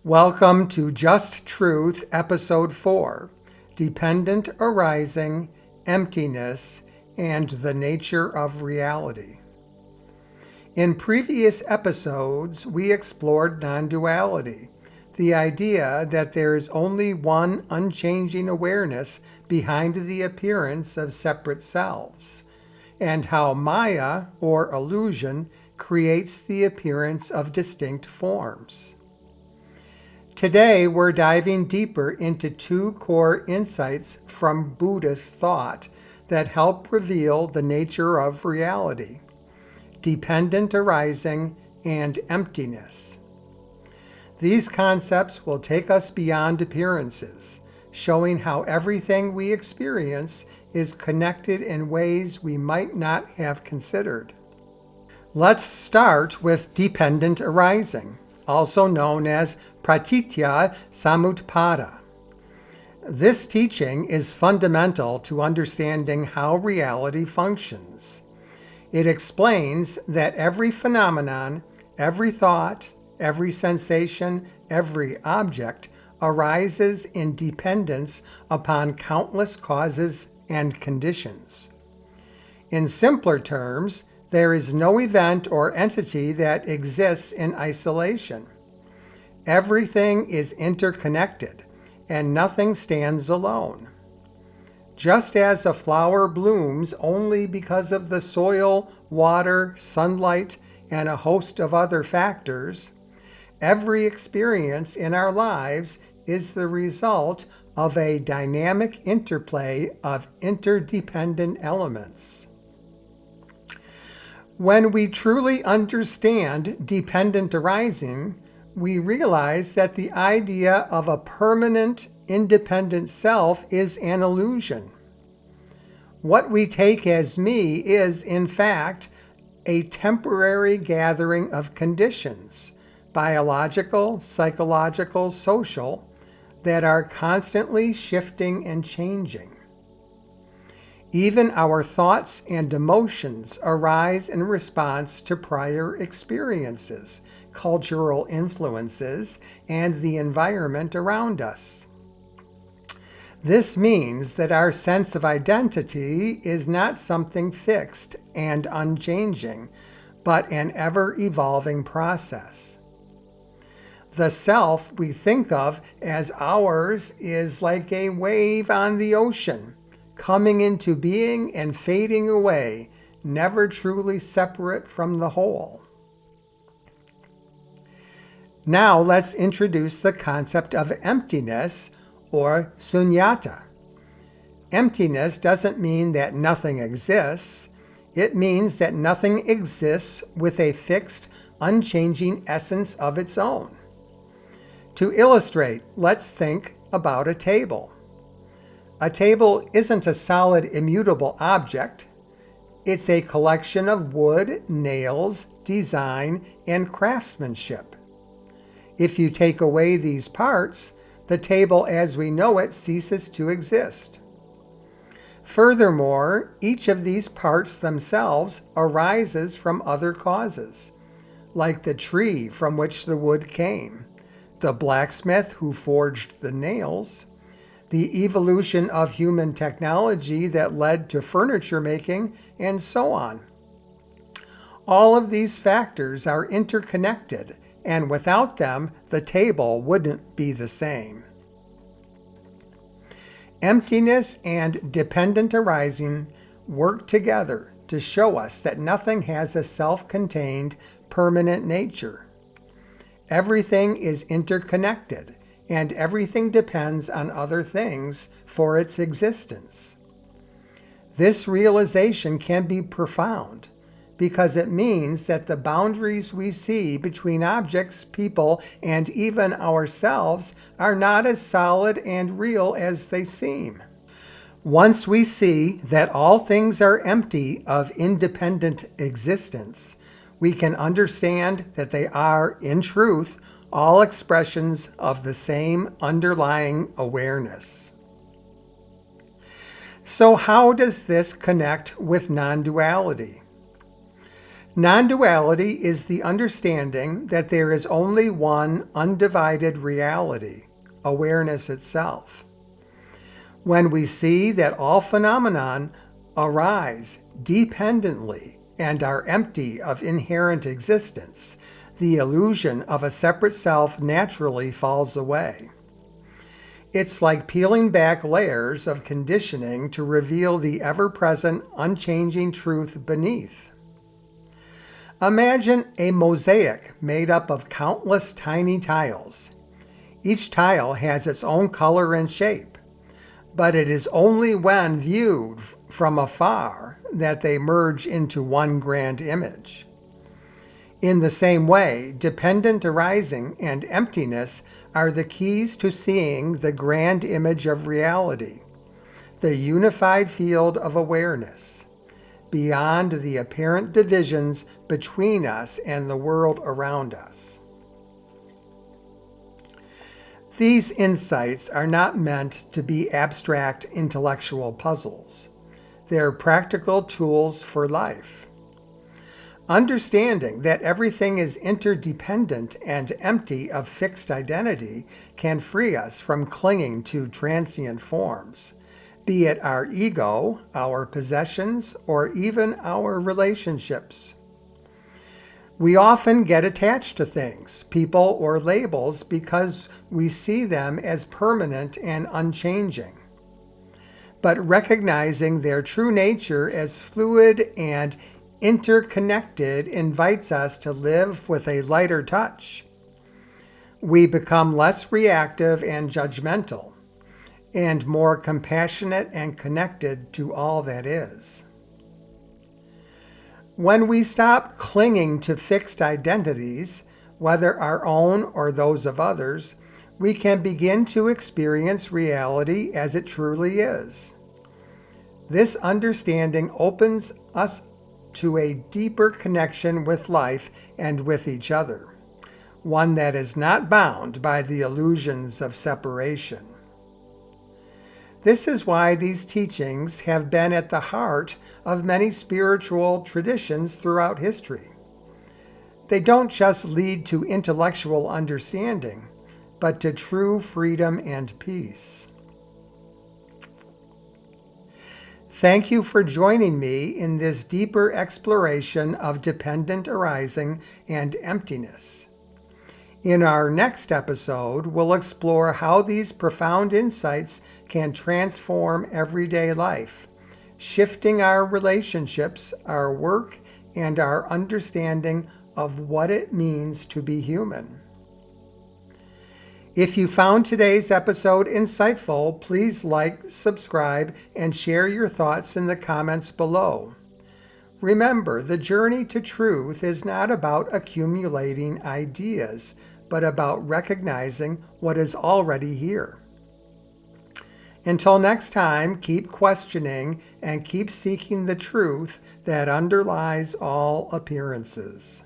Welcome to Just Truth, Episode 4, Dependent Arising, Emptiness, and the Nature of Reality. In previous episodes, we explored non-duality, the idea that there is only one unchanging awareness behind the appearance of separate selves, and how Maya, or illusion, creates the appearance of distinct forms. Today, we're diving deeper into two core insights from Buddhist thought that help reveal the nature of reality: dependent arising and emptiness. These concepts will take us beyond appearances, showing how everything we experience is connected in ways we might not have considered. Let's start with dependent arising, also known as pratitya samutpada. This teaching is fundamental to understanding how reality functions. It explains that every phenomenon, every thought, every sensation, every object arises in dependence upon countless causes and conditions. In simpler terms, there is no event or entity that exists in isolation. Everything is interconnected, and nothing stands alone. Just as a flower blooms only because of the soil, water, sunlight, and a host of other factors, every experience in our lives is the result of a dynamic interplay of interdependent elements. When we truly understand dependent arising, we realize that the idea of a permanent, independent self is an illusion. What we take as me is, in fact, a temporary gathering of conditions, biological, psychological, social, that are constantly shifting and changing. Even our thoughts and emotions arise in response to prior experiences, cultural influences, and the environment around us. This means that our sense of identity is not something fixed and unchanging, but an ever-evolving process. The self we think of as ours is like a wave on the ocean, coming into being and fading away, never truly separate from the whole. Now let's introduce the concept of emptiness, or sunyata. Emptiness doesn't mean that nothing exists. It means that nothing exists with a fixed, unchanging essence of its own. To illustrate, let's think about a table. A table isn't a solid, immutable object. It's a collection of wood, nails, design, and craftsmanship. If you take away these parts, the table as we know it ceases to exist. Furthermore, each of these parts themselves arises from other causes, like the tree from which the wood came, the blacksmith who forged the nails, the evolution of human technology that led to furniture making, and so on. All of these factors are interconnected, and without them, the table wouldn't be the same. Emptiness and dependent arising work together to show us that nothing has a self-contained, permanent nature. Everything is interconnected, and everything depends on other things for its existence. This realization can be profound, because it means that the boundaries we see between objects, people, and even ourselves are not as solid and real as they seem. Once we see that all things are empty of independent existence, we can understand that they are, in truth, all expressions of the same underlying awareness. So how does this connect with non-duality? Non-duality is the understanding that there is only one undivided reality, awareness itself. When we see that all phenomena arise dependently and are empty of inherent existence, the illusion of a separate self naturally falls away. It's like peeling back layers of conditioning to reveal the ever-present, unchanging truth beneath. Imagine a mosaic made up of countless tiny tiles. Each tile has its own color and shape, but it is only when viewed from afar that they merge into one grand image. In the same way, dependent arising and emptiness are the keys to seeing the grand image of reality, the unified field of awareness, beyond the apparent divisions between us and the world around us. These insights are not meant to be abstract intellectual puzzles. They're practical tools for life. Understanding that everything is interdependent and empty of fixed identity can free us from clinging to transient forms, be it our ego, our possessions, or even our relationships. We often get attached to things, people, or labels because we see them as permanent and unchanging. But recognizing their true nature as fluid and interconnected invites us to live with a lighter touch. We become less reactive and judgmental, and more compassionate and connected to all that is. When we stop clinging to fixed identities, whether our own or those of others, we can begin to experience reality as it truly is. This understanding opens us to a deeper connection with life and with each other, one that is not bound by the illusions of separation. This is why these teachings have been at the heart of many spiritual traditions throughout history. They don't just lead to intellectual understanding, but to true freedom and peace. Thank you for joining me in this deeper exploration of dependent arising and emptiness. In our next episode, we'll explore how these profound insights can transform everyday life, shifting our relationships, our work, and our understanding of what it means to be human. If you found today's episode insightful, please like, subscribe, and share your thoughts in the comments below. Remember, the journey to truth is not about accumulating ideas, but about recognizing what is already here. Until next time, keep questioning and keep seeking the truth that underlies all appearances.